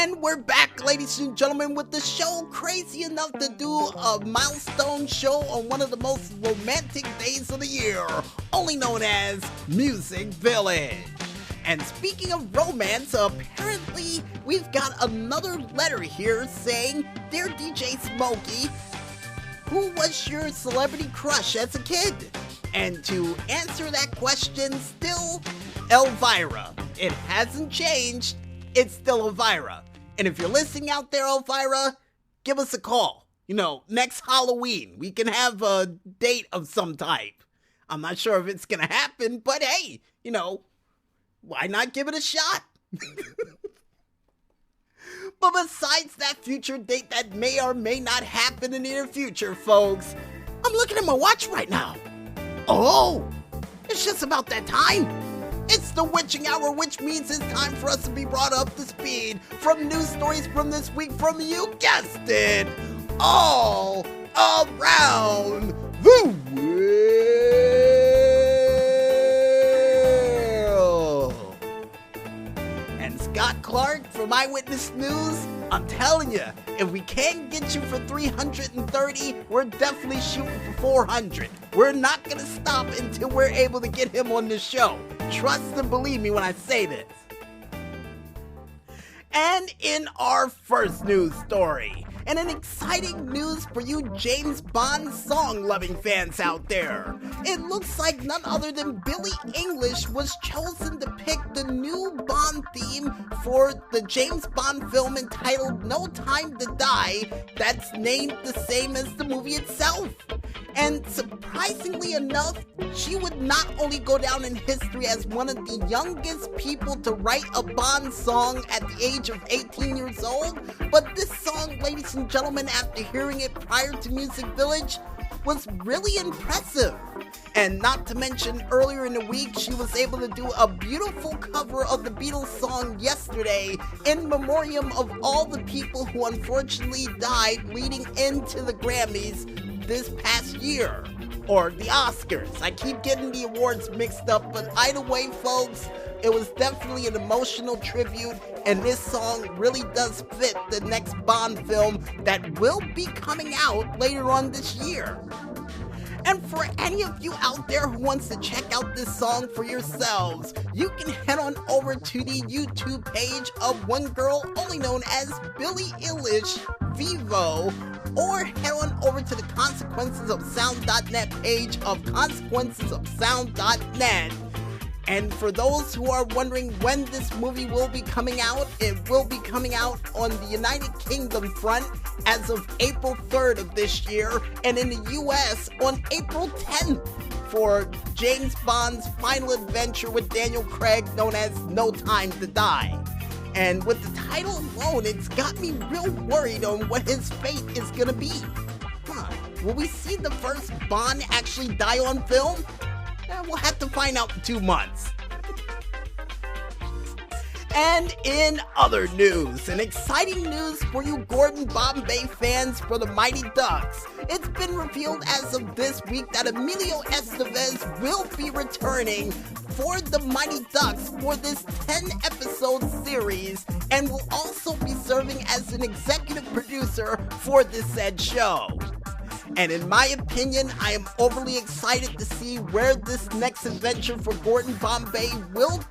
And we're back, ladies and gentlemen, with the show crazy enough to do a milestone show on one of the most romantic days of the year, only known as Music Village. And speaking of romance, apparently we've got another letter here saying, "Dear DJ Smokey, who was your celebrity crush as a kid?" And to answer that question, still Elvira. It hasn't changed. It's still Elvira. And if you're listening out there, Elvira, give us a call. Next Halloween, we can have a date of some type. I'm not sure if it's going to happen, but hey, why not give it a shot? But besides that future date that may or may not happen in the near future, folks, I'm looking at my watch right now. Oh, it's just about that time. It's the witching hour, which means it's time for us to be brought up to speed from news stories from this week from, you guessed it, all around the world. And Scott Clark from Eyewitness News, I'm telling you, if we can't get you for 330, we're definitely shooting for 400. We're not going to stop until we're able to get him on the show. Trust and believe me when I say this. And in our first news story, and an exciting news for you James Bond song-loving fans out there. It looks like none other than Billie Eilish was chosen to pick the new Bond theme for the James Bond film entitled No Time to Die, that's named the same as the movie itself. And surprisingly enough, she would not only go down in history as one of the youngest people to write a Bond song at the age of 18 years old, but this song, ladies and gentlemen, after hearing it prior to Music Village, was really impressive. And not to mention, earlier in the week, she was able to do a beautiful cover of the Beatles song Yesterday in memoriam of all the people who unfortunately died leading into the Grammys this past year, or the Oscars. I keep getting the awards mixed up, but either way, folks, it was definitely an emotional tribute, and this song really does fit the next Bond film that will be coming out later on this year. And for any of you out there who wants to check out this song for yourselves, you can head on over to the YouTube page of one girl only known as Billie Eilish Vivo, or head on over to the Consequences of Sound.net page of consequencesofsound.net. And for those who are wondering when this movie will be coming out, it will be coming out on the United Kingdom front as of April 3rd of this year, and in the US on April 10th for James Bond's final adventure with Daniel Craig known as No Time to Die. And with the title alone, it's got me real worried on what his fate is gonna be. Will we see the first Bond actually die on film? We'll have to find out in 2 months. And in other news, and exciting news for you Gordon Bombay fans for the Mighty Ducks. It's been revealed as of this week that Emilio Estevez will be returning for the Mighty Ducks for this 10-episode series, and will also be serving as an executive producer for this said show. And in my opinion, I am overly excited to see where this next adventure for Gordon Bombay will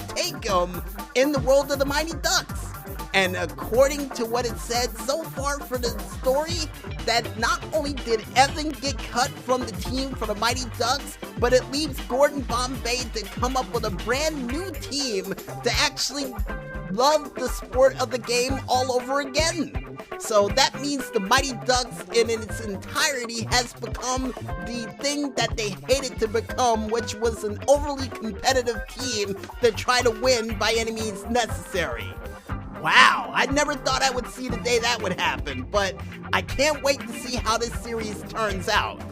take him in the world of the Mighty Ducks. And according to what it said so far for the story, that not only did Evan get cut from the team for the Mighty Ducks, but it leaves Gordon Bombay to come up with a brand new team to actually love the sport of the game all over again. So that means the Mighty Ducks in its entirety has become the thing that they hated to become, which was an overly competitive team that try to win by any means necessary. Wow, I never thought I would see the day that would happen, but I can't wait to see how this series turns out.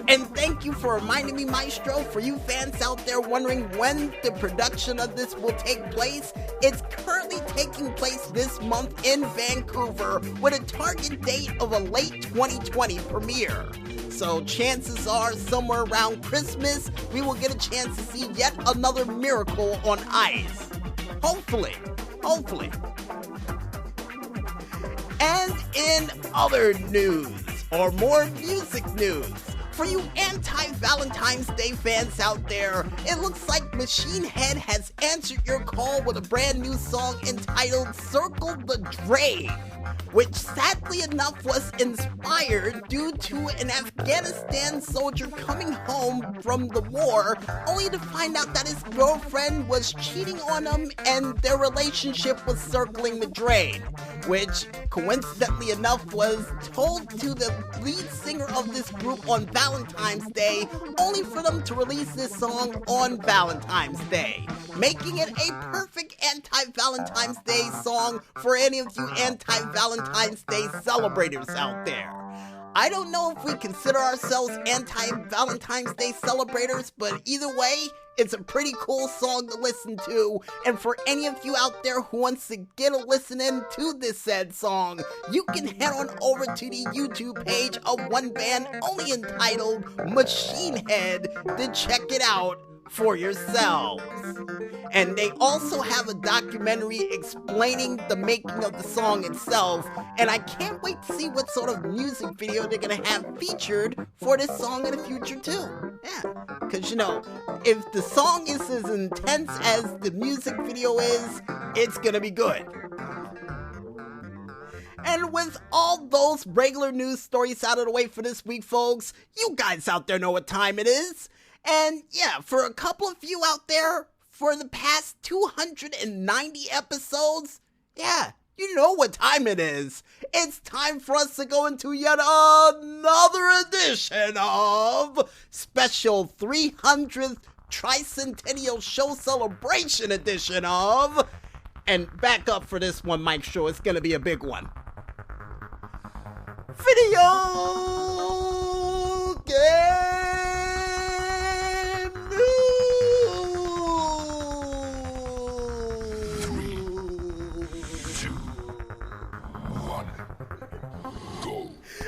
And thank you for reminding me, Maestro, for you fans out there wondering when the production of this will take place. It's currently taking place this month in Vancouver with a target date of a late 2020 premiere. So chances are somewhere around Christmas, we will get a chance to see yet another miracle on ice. Hopefully. hopefully. And in other news, or more music news, for you anti-Valentine's Day fans out there, it looks like Machine Head has answered your call with a brand new song entitled Circle the Drain, which sadly enough was inspired due to an Afghanistan soldier coming home from the war, only to find out that his girlfriend was cheating on him and their relationship was circling the drain, which coincidentally enough was told to the lead singer of this group on Valentine's Day, only for them to release this song on Valentine's Day, making it a perfect anti-Valentine's Day song for any of you anti-Valentine's Day celebrators out there. I don't know if we consider ourselves anti-Valentine's Day celebrators, but either way, it's a pretty cool song to listen to, and for any of you out there who wants to get a listen in to this said song, you can head on over to the YouTube page of one band only entitled Machine Head to check it out for yourselves. And they also have a documentary explaining the making of the song itself, and I can't wait to see what sort of music video they're gonna have featured for this song in the future too. Yeah, because you know, if the song is as intense as the music video is, it's gonna be good. And with all those regular news stories out of the way for this week, folks, you guys out there know what time it is. And yeah, for a couple of you out there, for the past 290 episodes, yeah, you know what time it is. It's time for us to go into yet another edition of Special 300th Tricentennial Show Celebration Edition of, and back up for this one, Mike Show, it's gonna be a big one, Video Game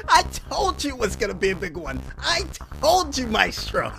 I told you it was gonna be a big one. I told you, Maestro.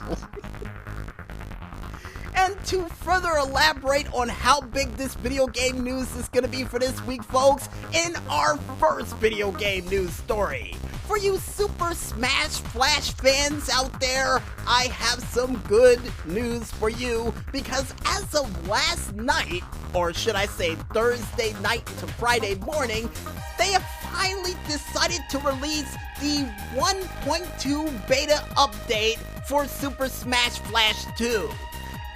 And to further elaborate on how big this video game news is gonna be for this week, folks, in our first video game news story, for you Super Smash Flash fans out there, I have some good news for you, because as of last night, or should I say Thursday night to Friday morning, they have finally decided to release the 1.2 beta update for Super Smash Flash 2.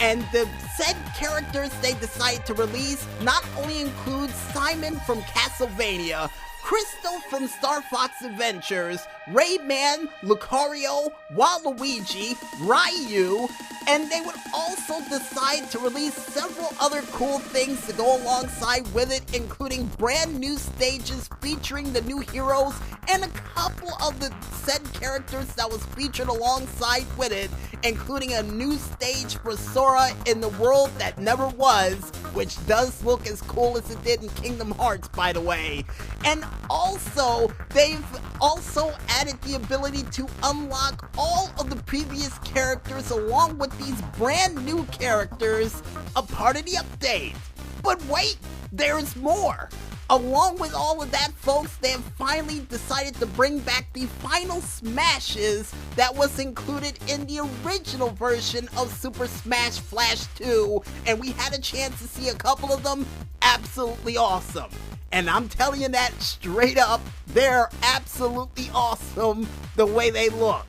And the said characters they decided to release not only include Simon from Castlevania, Crystal from Star Fox Adventures, Rayman, Lucario, Waluigi, Ryu, and they would also decide to release several other cool things to go alongside with it, including brand new stages featuring the new heroes and a couple of the said characters that was featured alongside with it, including a new stage for Sora in the world that never was, which does look as cool as it did in Kingdom Hearts, by the way. And also, they've also added the ability to unlock all of the previous characters along with these brand new characters, a part of the update. But wait, there's more! Along with all of that, folks, they have finally decided to bring back the final smashes that was included in the original version of Super Smash Flash 2, and we had a chance to see a couple of them. Absolutely awesome. And I'm telling you that straight up, they're absolutely awesome the way they look.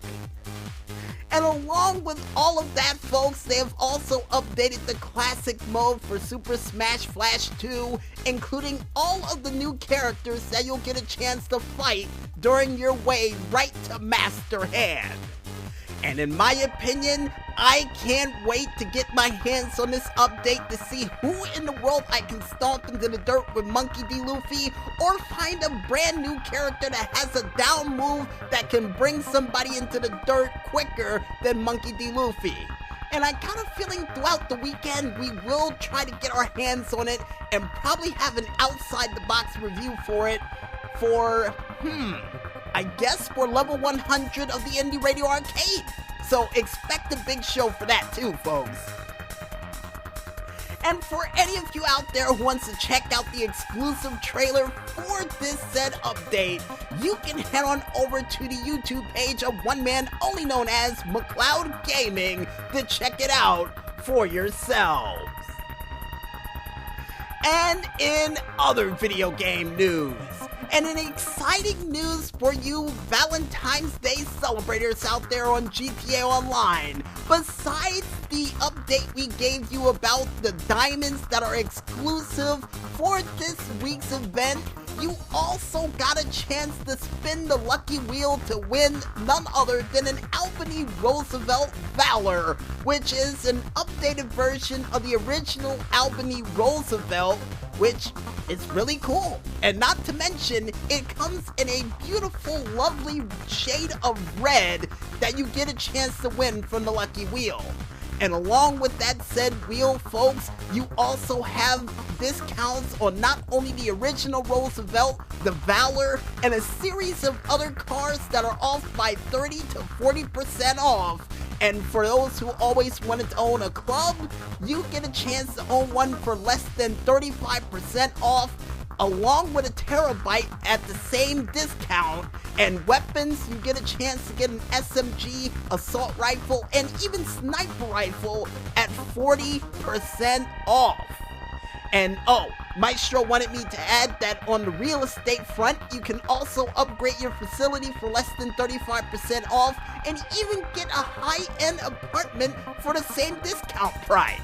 And along with all of that, folks, they have also updated the classic mode for Super Smash Flash 2, including all of the new characters that you'll get a chance to fight during your way right to Master Hand. And in my opinion, I can't wait to get my hands on this update to see who in the world I can stomp into the dirt with Monkey D. Luffy, or find a brand new character that has a down move that can bring somebody into the dirt quicker than Monkey D. Luffy. And I got a feeling throughout the weekend we will try to get our hands on it and probably have an outside-the-box review for it for, I guess for level 100 of the Indie Radio Arcade. So expect a big show for that too, folks. And for any of you out there who wants to check out the exclusive trailer for this said update, you can head on over to the YouTube page of one man only known as McLeod Gaming to check it out for yourselves. And in other video game news, and in exciting news for you Valentine's Day celebrators out there on GTA Online, besides the update we gave you about the diamonds that are exclusive for this week's event, you also got a chance to spin the lucky wheel to win none other than an Albany Roosevelt Valor, which is an updated version of the original Albany Roosevelt, which is really cool. And not to mention, it comes in a beautiful, lovely shade of red that you get a chance to win from the lucky wheel. And along with that said wheel, folks, you also have discounts on not only the original Roosevelt, the Valor, and a series of other cars that are off by 30 to 40% off. And for those who always wanted to own a club, you get a chance to own one for less than 35% off, along with a terabyte at the same discount. And weapons, you get a chance to get an SMG, assault rifle, and even sniper rifle at 40% off. And oh, Maestro wanted me to add that on the real estate front, you can also upgrade your facility for less than 35% off, and even get a high-end apartment for the same discount price,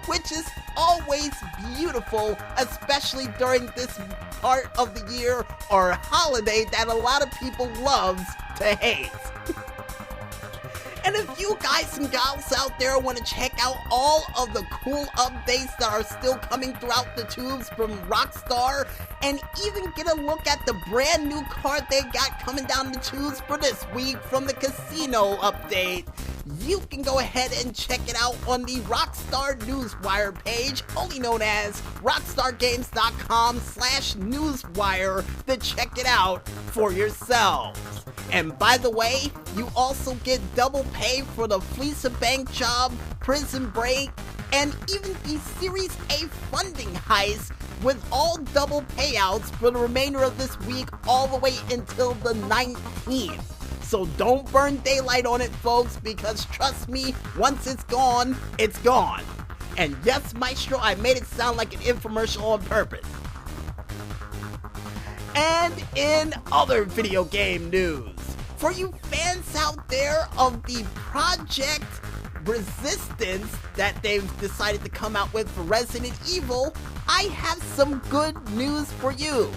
which is always beautiful, especially during this part of the year or holiday that a lot of people loves to hate. And if you guys and gals out there want to check out all of the cool updates that are still coming throughout the tubes from Rockstar, and even get a look at the brand new card they got coming down the tubes for this week from the casino update, you can go ahead and check it out on the Rockstar Newswire page, only known as rockstargames.com/newswire, to check it out for yourselves. And by the way, you also get double pay for the Fleece Bank job, Prison Break, and even the Series A funding heist, with all double payouts for the remainder of this week all the way until the 19th. So don't burn daylight on it, folks, because trust me, once it's gone, it's gone. And yes, Maestro, I made it sound like an infomercial on purpose. And in other video game news, for you fans out there of the Project Resistance that they've decided to come out with for Resident Evil, I have some good news for you.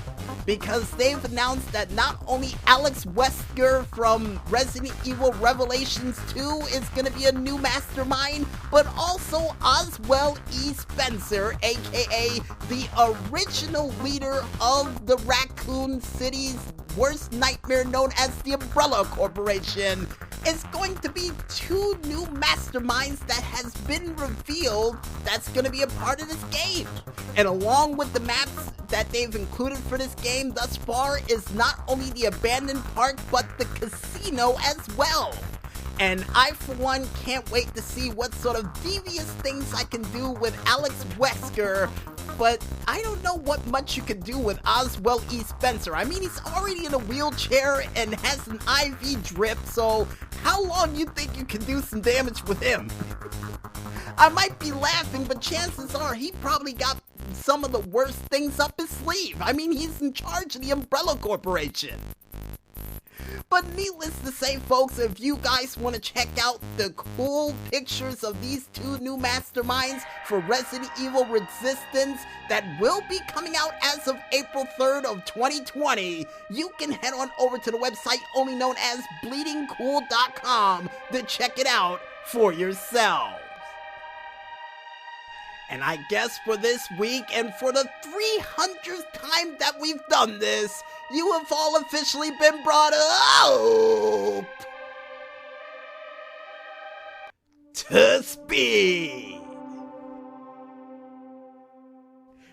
Because they've announced that not only Alex Wesker from Resident Evil Revelations 2 is going to be a new mastermind, but also Oswald E. Spencer, aka the original leader of the Raccoon City's worst nightmare known as the Umbrella Corporation, is going to be two new masterminds that has been revealed that's going to be a part of this game. And along with the maps that they've included for this game thus far is not only the abandoned park, but the casino as well. And I, for one, can't wait to see what sort of devious things I can do with Alex Wesker, but I don't know what much you can do with Oswald E. Spencer. I mean, he's already in a wheelchair and has an IV drip, so how long you think you can do some damage with him? I might be laughing, but chances are he probably got some of the worst things up his sleeve. I mean, he's in charge of the Umbrella Corporation. But needless to say, folks, if you guys want to check out the cool pictures of these two new masterminds for Resident Evil Resistance that will be coming out as of April 3rd of 2020, you can head on over to the website only known as bleedingcool.com to check it out for yourselves. And I guess for this week, and for the 300th time that we've done this, you have all officially been brought up to speed.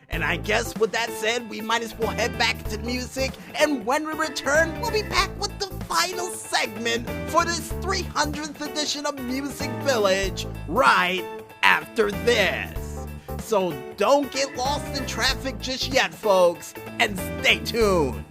And I guess with that said, we might as well head back to the music, and when we return, we'll be back with the final segment for this 300th edition of Music Village right after this. So don't get lost in traffic just yet, folks, and stay tuned.